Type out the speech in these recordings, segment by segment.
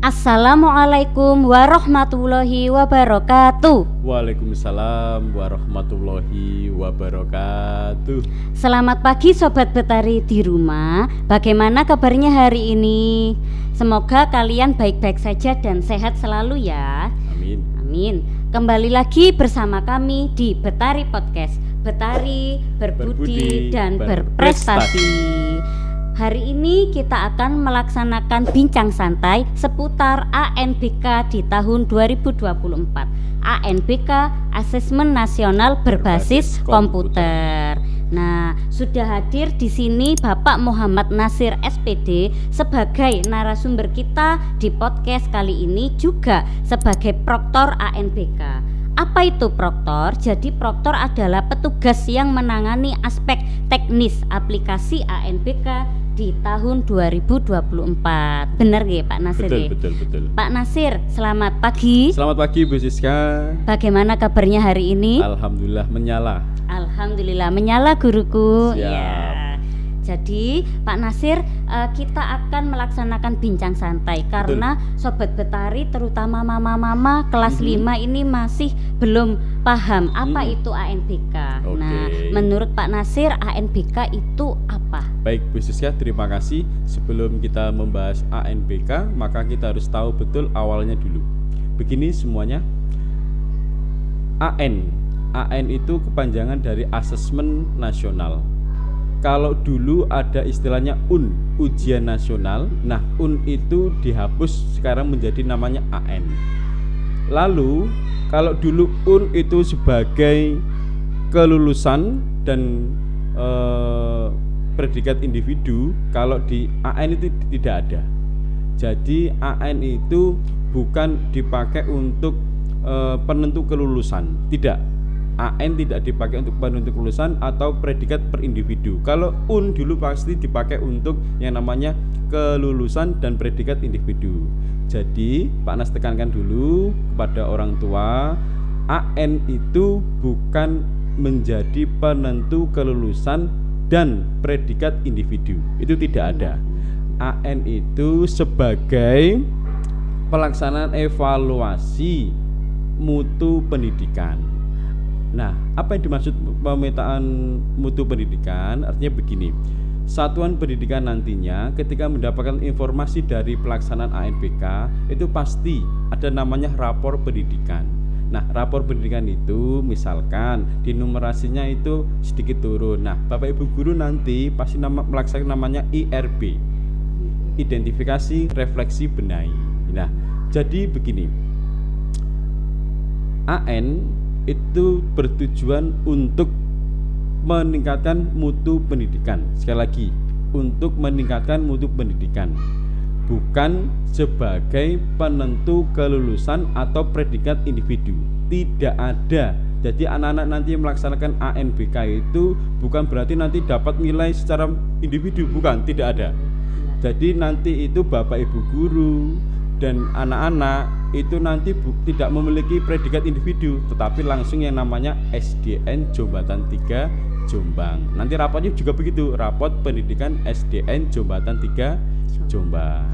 Assalamualaikum warahmatullahi wabarakatuh. Waalaikumsalam warahmatullahi wabarakatuh. Selamat pagi Sobat Betari di rumah. Bagaimana kabarnya hari ini? Semoga kalian baik-baik saja dan sehat selalu ya. Amin. Amin. Kembali lagi bersama kami di Betari Podcast. Betari, berbudi dan berprestasi. Hari ini kita akan melaksanakan bincang santai seputar ANBK di tahun 2024. ANBK Asesmen Nasional Berbasis Komputer. Nah, sudah hadir di sini Bapak Muhammad Nasir SPD sebagai narasumber kita di podcast kali ini, juga sebagai proktor ANBK. Apa itu proktor? Jadi proktor adalah petugas yang menangani aspek teknis aplikasi ANBK di tahun 2024. Benar nggih Pak Nasir? Betul. Pak Nasir, selamat pagi. Selamat pagi Bu Siska. Bagaimana kabarnya hari ini? Alhamdulillah menyala. Alhamdulillah menyala guruku. Siap. Ya. Jadi Pak Nasir, kita akan melaksanakan bincang santai karena Sobat Betari terutama mama-mama kelas 5 ini masih belum paham apa itu ANBK. Oke. Nah, menurut Pak Nasir ANBK itu apa? Baik Bu Siska, terima kasih. Sebelum kita membahas ANBK, maka kita harus tahu betul awalnya dulu. Begini semuanya. AN itu kepanjangan dari Asesmen Nasional. Kalau dulu ada istilahnya ujian nasional. Nah, itu dihapus, sekarang menjadi namanya AN. Lalu kalau dulu itu sebagai kelulusan dan predikat individu, kalau di AN itu tidak ada. Jadi AN itu bukan dipakai untuk penentu kelulusan, tidak. AN tidak dipakai untuk penentu kelulusan atau predikat per individu. Kalau dulu pasti dipakai untuk yang namanya kelulusan dan predikat individu. Jadi Pak Nas tekankan dulu kepada orang tua, AN itu bukan menjadi penentu kelulusan dan predikat individu. Itu tidak ada. AN itu sebagai pelaksanaan evaluasi mutu pendidikan. Nah, apa yang dimaksud pemetaan mutu pendidikan? Artinya begini, satuan pendidikan nantinya ketika mendapatkan informasi dari pelaksanaan ANBK itu pasti ada namanya rapor pendidikan. Nah, rapor pendidikan itu misalkan di numerasinya itu sedikit turun. Nah, Bapak Ibu guru nanti pasti melaksanakan namanya IRB, identifikasi refleksi benahi. Nah, jadi begini, AN itu bertujuan untuk meningkatkan mutu pendidikan. Sekali lagi, untuk meningkatkan mutu pendidikan, bukan sebagai penentu kelulusan atau predikat individu. Tidak ada. Jadi anak-anak nanti yang melaksanakan ANBK itu bukan berarti nanti dapat nilai secara individu, bukan, tidak ada. Jadi nanti itu Bapak Ibu guru dan anak-anak itu nanti tidak memiliki predikat individu, tetapi langsung yang namanya SDN Jombatan 3 Jombang. Nanti rapotnya juga begitu, rapot pendidikan SDN Jombatan 3 Jombang.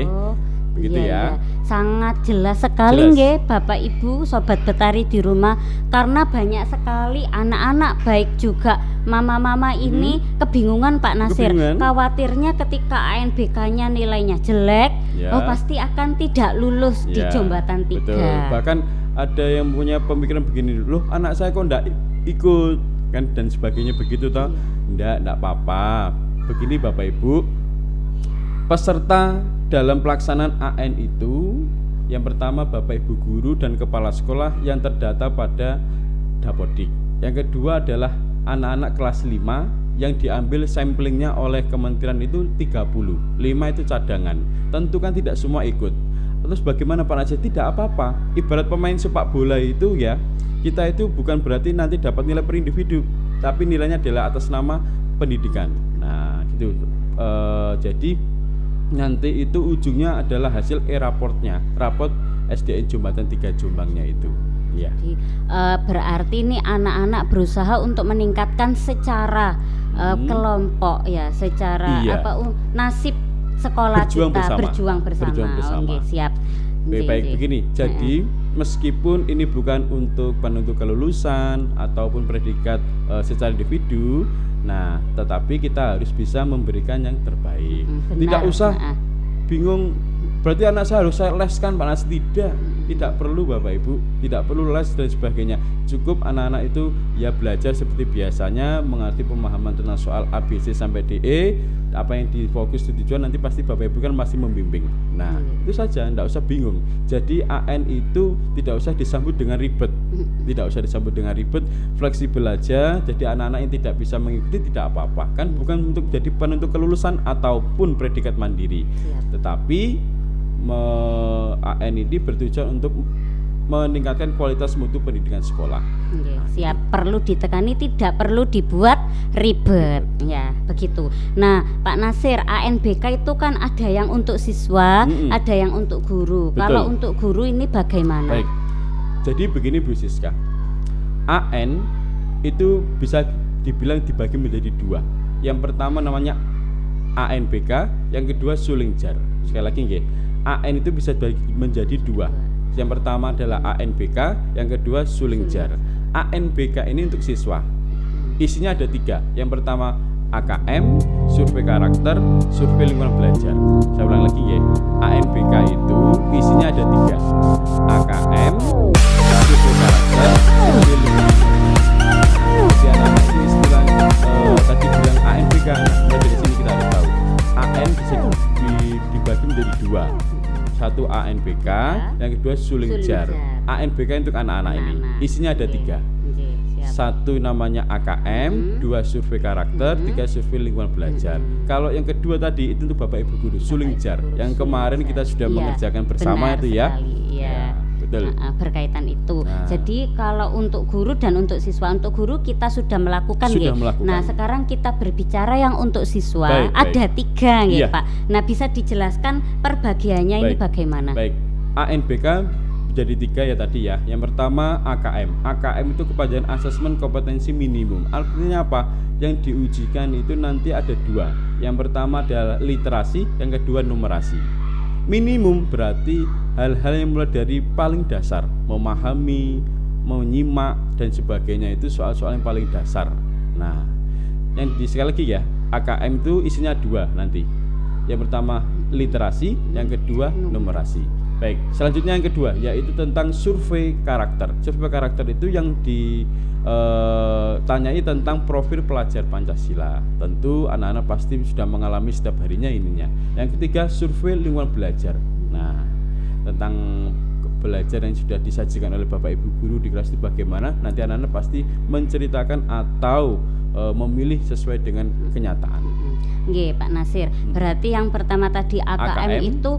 Oh, begitu ya. Sangat jelas sekali nggih Bapak Ibu Sobat Betari di rumah, karena banyak sekali anak-anak baik juga mama-mama ini kebingungan Pak Nasir. Khawatirnya ketika ANBK-nya nilainya jelek, oh pasti akan tidak lulus di Jombatan 3. Betul. Bahkan ada yang punya pemikiran begini, loh anak saya kok enggak ikut kan dan sebagainya begitu toh. Enggak apa-apa. Begini Bapak Ibu, peserta dalam pelaksanaan AN itu yang pertama Bapak Ibu guru dan kepala sekolah yang terdata pada Dapodik. Yang kedua adalah anak-anak kelas 5 yang diambil samplingnya oleh kementerian itu 30. 5 itu cadangan. Tentu kan tidak semua ikut. Terus bagaimana Pak Nasir? Tidak apa-apa. Ibarat pemain sepak bola itu ya, kita itu bukan berarti nanti dapat nilai per individu, tapi nilainya adalah atas nama pendidikan. Nah gitu. Jadi nanti itu ujungnya adalah hasil e-raportnya, raport SDN Jombatan 3 Jombangnya itu. Ya. Jadi, berarti ini anak-anak berusaha untuk meningkatkan secara kelompok ya, secara nasib sekolah berjuang kita bersama. berjuang bersama. Berjuang bersama. Oke, siap. Baik begini. Jadi meskipun ini bukan untuk penentu kelulusan ataupun predikat secara individu, nah tetapi kita harus bisa memberikan yang terbaik. Benar. Tidak usah bingung. Berarti anak saya harus saya leskan Pak Nas. Tidak perlu Bapak Ibu, tidak perlu les dan sebagainya. Cukup anak-anak itu ya belajar seperti biasanya, mengerti pemahaman tentang soal ABC sampai DE, apa yang difokus di tujuan, nanti pasti Bapak Ibu kan masih membimbing. Nah, itu saja, tidak usah bingung. Jadi AN itu tidak usah disambut dengan ribet. Tidak usah disambut dengan ribet, fleksibel aja. Jadi anak-anak yang tidak bisa mengikuti tidak apa-apa. Kan bukan untuk jadi penentu kelulusan ataupun predikat mandiri. Tetapi AN ini bertujuan untuk meningkatkan kualitas mutu pendidikan sekolah. Siap, perlu ditekani, tidak perlu dibuat ribet. Ya, begitu. Nah, Pak Nasir, ANBK itu kan ada yang untuk siswa, ada yang untuk guru. Betul. Kalau untuk guru ini bagaimana? Baik. Jadi begini Bu Siska. AN itu bisa dibilang dibagi menjadi dua. Yang pertama namanya ANBK, yang kedua Sulingjar. Sekali lagi nggih. AN itu bisa menjadi dua. Yang pertama adalah ANBK, yang kedua Sulingjar. ANBK ini untuk siswa. Isinya ada 3. Yang pertama AKM, survei karakter, survei lingkungan belajar. Saya ulang lagi ya. ANBK itu isinya ada 3. AKM, survei karakter, survei lingkungan belajar. Jadi anak-anak itu istilah tadi bilang ANBK. Nah, dari sini kita harus tahu. AN bisa dibagi menjadi 2. Satu ANBK, yang kedua Sulingjar. ANBK untuk anak-anak ini. Isinya ada 3. Satu namanya AKM, 2 survei karakter, 3 survei lingkungan belajar. Kalau yang kedua tadi itu untuk Bapak Ibu guru, Sulingjar. Yang kemarin kita sudah mengerjakan bersama itu ya. Iya. Betul. Berkaitan itu. Jadi kalau untuk guru dan untuk siswa, untuk guru kita sudah melakukan. Nah, sekarang kita berbicara yang untuk siswa. Ada 3 nggih, Pak. Nah, bisa dijelaskan perbagiannya ini bagaimana? Baik. ANBK jadi 3 ya tadi ya. Yang pertama AKM. AKM itu kepanjangan asesmen kompetensi minimum. Artinya apa? Yang diujikan itu nanti ada 2. Yang pertama adalah literasi, yang kedua numerasi. Minimum berarti hal-hal yang mulai dari paling dasar, memahami, menyimak dan sebagainya, itu soal-soal yang paling dasar. Nah, yang sekali lagi ya, AKM itu isinya 2 nanti. Yang pertama literasi, yang kedua numerasi. Baik, selanjutnya yang kedua yaitu tentang survei karakter. Survei karakter itu yang ditanyai tentang profil pelajar Pancasila. Tentu anak-anak pasti sudah mengalami setiap harinya ininya. Yang ketiga survei lingkungan belajar. Nah, tentang belajar yang sudah disajikan oleh Bapak Ibu guru di kelas itu bagaimana, nanti anak-anak pasti menceritakan atau memilih sesuai dengan kenyataan. Nggih, Pak Nasir. Berarti yang pertama tadi AKM itu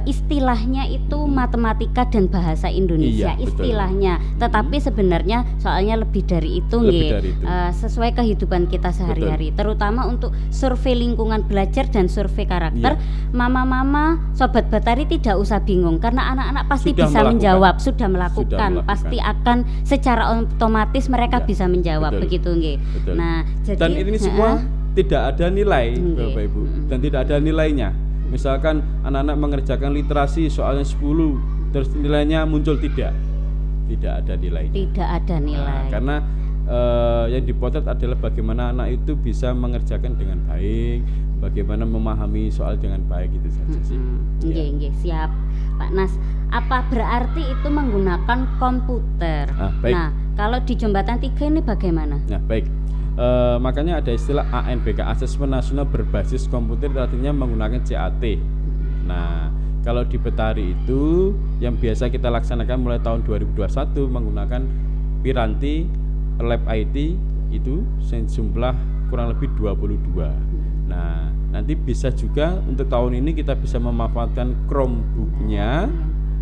istilahnya itu matematika dan bahasa Indonesia, istilahnya. Tetapi sebenarnya soalnya lebih dari itu nggih. Sesuai kehidupan kita sehari-hari. Terutama untuk survei lingkungan belajar dan survei karakter, mama-mama, sobat Betari tidak usah bingung karena anak-anak pasti bisa menjawab, sudah melakukan. Pasti akan secara otomatis mereka bisa menjawab, begitu nggih. Nah, jadi dan ini semua tidak ada nilai, Bapak Ibu, dan tidak ada nilainya. Misalkan anak-anak mengerjakan literasi soalnya 10, terus nilainya muncul, tidak ada nilainya. Tidak ada nilai. Nah, karena yang dipotret adalah bagaimana anak itu bisa mengerjakan dengan baik, bagaimana memahami soal dengan baik, itu saja sih. Nggih, siap, Pak Nas. Apa berarti itu menggunakan komputer? Nah, kalau di Jembatan 3 ini bagaimana? Nah, baik. Makanya ada istilah ANBK, Asesmen Nasional Berbasis Komputer, artinya menggunakan CAT. Nah, kalau di Betari itu yang biasa kita laksanakan mulai tahun 2021 menggunakan Piranti Lab IT, itu jumlah kurang lebih 22. Nah, nanti bisa juga untuk tahun ini kita bisa memanfaatkan Chromebook-nya.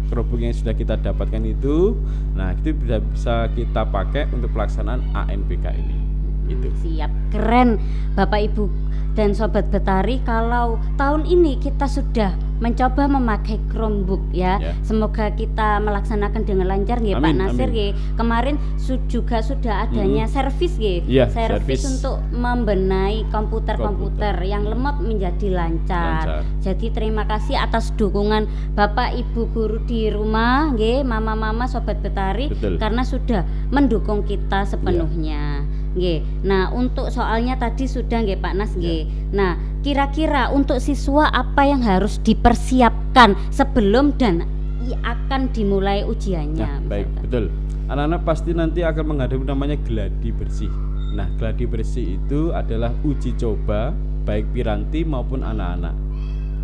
Chromebook yang sudah kita dapatkan itu, nah itu bisa kita pakai untuk pelaksanaan ANBK ini. Itu. Siap, keren Bapak Ibu dan Sobat Betari. Kalau tahun ini kita sudah mencoba memakai Chromebook ya. Semoga kita melaksanakan dengan lancar nggih Pak Nasir nggih. Kemarin juga sudah adanya servis nggih. Servis untuk membenahi komputer yang lemot menjadi lancar. Jadi terima kasih atas dukungan Bapak Ibu guru di rumah nggih, mama-mama sobat Betari karena sudah mendukung kita sepenuhnya. Nggih. Nah, untuk soalnya tadi sudah nggih Pak Nas nggih. Nah, kira-kira untuk siswa apa yang harus dipersiapkan sebelum dan akan dimulai ujiannya? Baik, betul. Anak-anak pasti nanti akan menghadapi namanya gladi bersih. Nah, gladi bersih itu adalah uji coba baik piranti maupun anak-anak.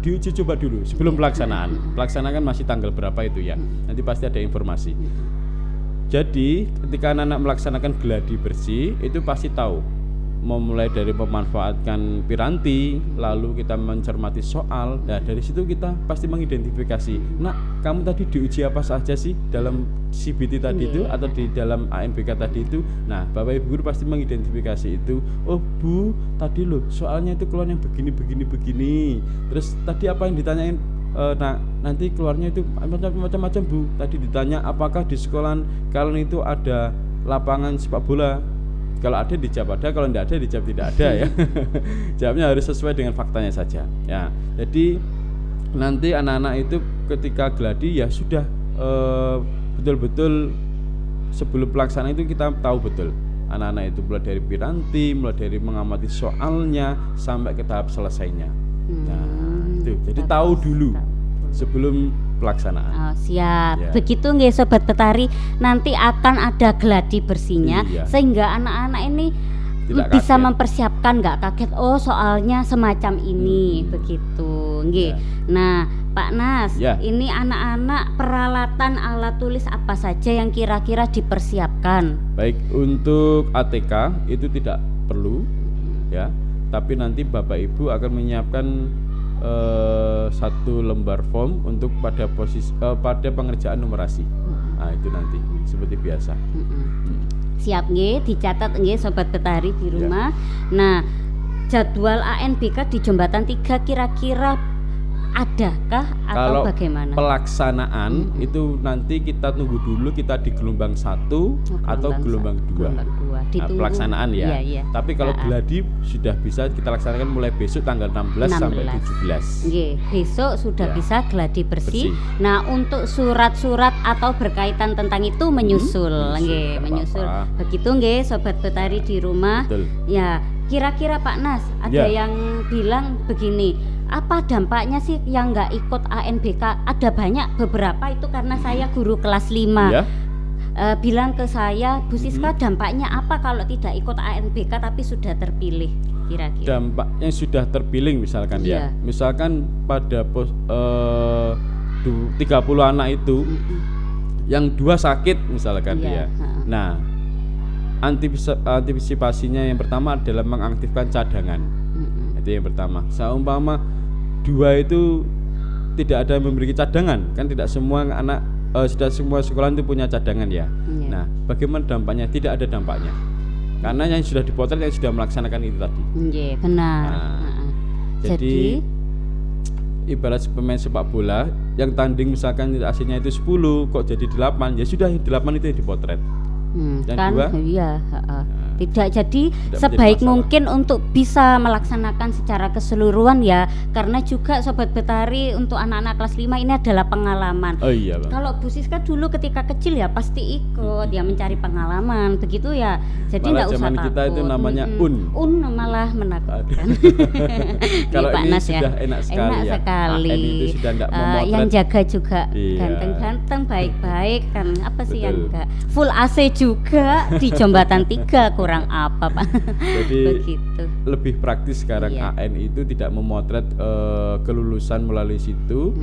Diuji coba dulu sebelum pelaksanaan. Pelaksanaan masih tanggal berapa itu ya? Nanti pasti ada informasi. Jadi ketika anak-anak melaksanakan gladi bersih itu pasti tahu memulai dari memanfaatkan piranti, lalu kita mencermati soal. Nah dari situ kita pasti mengidentifikasi, nak kamu tadi diuji apa saja sih dalam CBT tadi itu atau di dalam ANBK tadi itu. Nah Bapak Ibu guru pasti mengidentifikasi itu. Oh Bu, tadi loh soalnya itu keluar yang begini. Terus tadi apa yang ditanyain? Nah nanti keluarnya itu macam-macam Bu. Tadi ditanya apakah di sekolahan kalian itu ada lapangan sepak bola. Kalau ada dijawab ada, kalau tidak ada dijawab tidak ada ya. Jawabnya harus sesuai dengan faktanya saja ya. Jadi nanti anak-anak itu ketika gladi ya sudah betul-betul sebelum pelaksanaan itu kita tahu betul anak-anak itu mulai dari piranti, mulai dari mengamati soalnya sampai ke tahap selesainya. Nah itu jadi tahu dulu sebelum pelaksanaan. Oh, siap. Ya. Begitu nggih sobat Betari, nanti akan ada gladi bersihnya sehingga anak-anak ini tidak bisa kaget. Mempersiapkan nggak kaget. Oh, soalnya semacam ini begitu. Nggih. Ya. Nah, Pak Nas, ini anak-anak peralatan alat tulis apa saja yang kira-kira dipersiapkan? Baik, untuk ATK itu tidak perlu ya. Tapi nanti Bapak Ibu akan menyiapkan satu lembar form untuk pada pada pengerjaan numerasi. Nah itu nanti seperti biasa. Siap nggih, dicatat nggih sobat Betari di rumah. Nah jadwal ANBK di Jembatan 3 kira-kira adakah atau kalau bagaimana? Pelaksanaan itu nanti kita tunggu dulu kita di gelombang 1 atau gelombang 2. Nah, pelaksanaan ya. Tapi kalau gladi sudah bisa kita laksanakan mulai besok tanggal 16 sampai 17. Nggih, besok sudah bisa gladi bersih. Nah, untuk surat-surat atau berkaitan tentang itu menyusul nggih, menyusul. Begitu nggih sobat Betari di rumah. Betul. Ya, kira-kira Pak Nas ada yang bilang begini, apa dampaknya sih yang nggak ikut ANBK? Ada banyak, beberapa itu karena saya guru kelas 5 bilang ke saya, Bu Siska dampaknya apa kalau tidak ikut ANBK tapi sudah terpilih kira-kira? Dampaknya sudah terpilih misalkan misalkan pada 30 anak itu yang 2 sakit misalkan Nah antisipasinya yang pertama adalah mengaktifkan cadangan. Itu yang pertama. Seumpama 2 itu tidak ada yang memiliki cadangan, kan tidak semua anak sudah semua sekolah itu punya cadangan ya. Nah, bagaimana dampaknya? Tidak ada dampaknya. Karena yang sudah dipotret yang sudah melaksanakan itu tadi. Benar. Nah, jadi ibarat pemain sepak bola yang tanding misalkan hasilnya itu 10 kok jadi 8, ya sudah 8 itu yang dipotret. Dan kan 2 tidak jadi sebaik mungkin untuk bisa melaksanakan secara keseluruhan ya, karena juga sobat Betari untuk anak-anak kelas 5 ini adalah pengalaman. Kalau Bu Siska dulu ketika kecil ya pasti ikut ya mencari pengalaman begitu ya, jadi enggak usah takut. Kita itu namanya malah menakutkan. Kalau Pak Nas sudah enak sekali itu sudah enggak memotret. Yang jaga juga ganteng-ganteng, baik-baik kan, apa sih yang enggak full AC juga di Jembatan 3 kurang apa Pak? Jadi begitu. Lebih praktis sekarang AN itu tidak memotret kelulusan melalui situ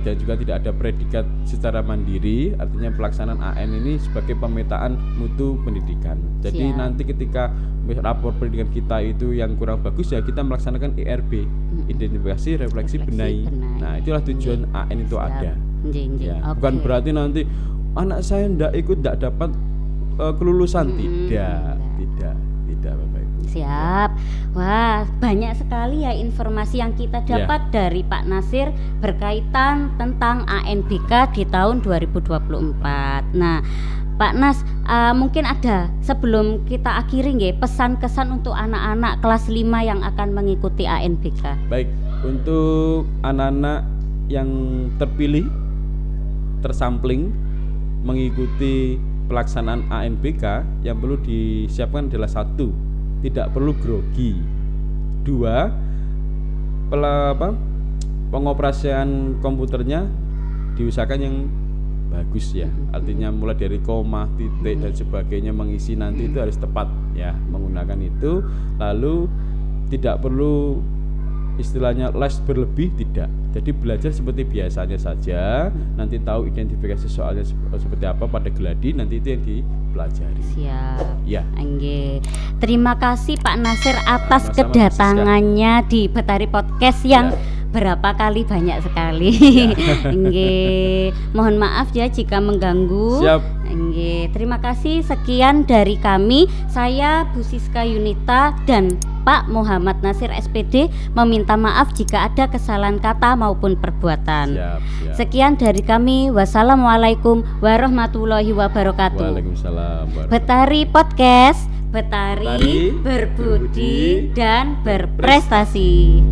dan juga tidak ada predikat secara mandiri. Artinya pelaksanaan AN ini sebagai pemetaan mutu pendidikan. Jadi nanti ketika rapor pendidikan kita itu yang kurang bagus ya kita melaksanakan IRB, identifikasi, refleksi, benahi. Nah itulah tujuan AN itu ada. Bukan berarti nanti anak saya tidak ikut tidak dapat kelulusan, tidak Bapak Ibu. Siap. Wah, banyak sekali ya informasi yang kita dapat dari Pak Nasir berkaitan tentang ANBK di tahun 2024. Nah, Pak Nas, mungkin ada sebelum kita akhiri nggih pesan kesan untuk anak-anak kelas 5 yang akan mengikuti ANBK. Baik, untuk anak-anak yang terpilih, tersampling mengikuti pelaksanaan ANBK, yang perlu disiapkan adalah 1, tidak perlu grogi. 2, pengoperasian komputernya diusahakan yang bagus ya, artinya mulai dari koma, titik dan sebagainya mengisi nanti itu harus tepat ya, menggunakan itu. Lalu tidak perlu istilahnya les berlebih, tidak. Jadi belajar seperti biasanya saja, nanti tahu identifikasi soalnya seperti apa pada geladi, nanti itu yang dipelajari. Siap. Ya. Nggih. Terima kasih Pak Nasir atas Sama-sama, kedatangannya di Betari Podcast yang berapa kali banyak sekali. Nggih. Mohon maaf ya jika mengganggu. Siap. Nggih. Terima kasih, sekian dari kami. Saya Bu Siska Yunita dan Pak Muhammad Nasir SPD meminta maaf jika ada kesalahan kata maupun perbuatan. Siap. Sekian dari kami. Wassalamualaikum warahmatullahi wabarakatuh. Waalaikumsalam. Betari Podcast, Betari berbudi dan berprestasi.